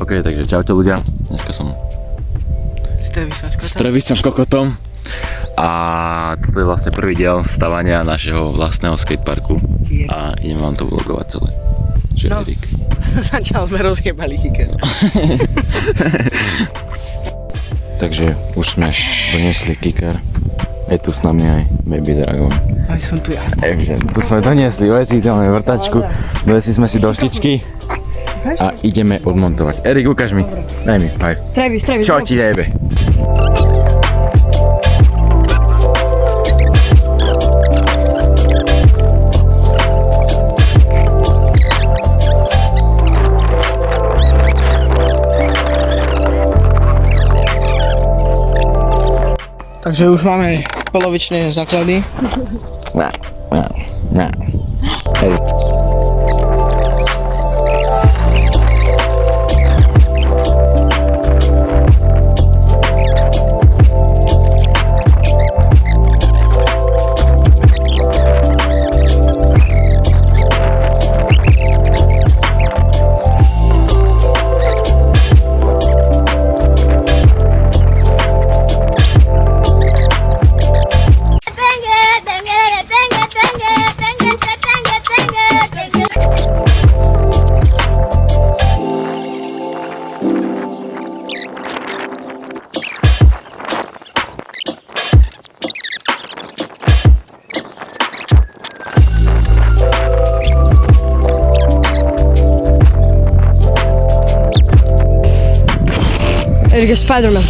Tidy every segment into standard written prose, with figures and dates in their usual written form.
OK, takže čaute ľudia. Dneska som S Trevisom Kokotom. A toto je vlastne prvý diel stavania našeho vlastného skateparku. A idem vám to vlogovať celé. Čiže No. Erik. Zatiaľ sme rozjebali kicker. Takže už sme doniesli kicker. Je tu s nami aj Baby Dragon. Aj som tu ja. Takže tu sme doniesli OSI-telnú vrtačku. Donesli sme si doštičky. A ideme odmontovať. Erik, ukáž mi. Daj mi, five. Trevis. Čo ti jebe? Takže už máme polovičné základy. Erik. Erik je Spider-Man.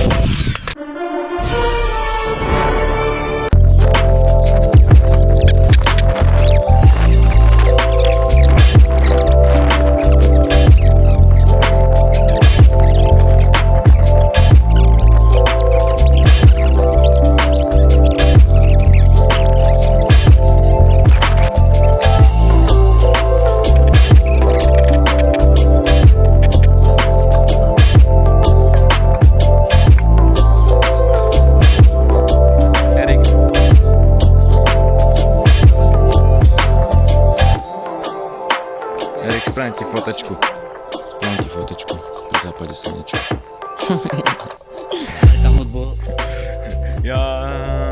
Erik, spravím ti fotečku. Pri západe slnečka. Tam odbol. Ja.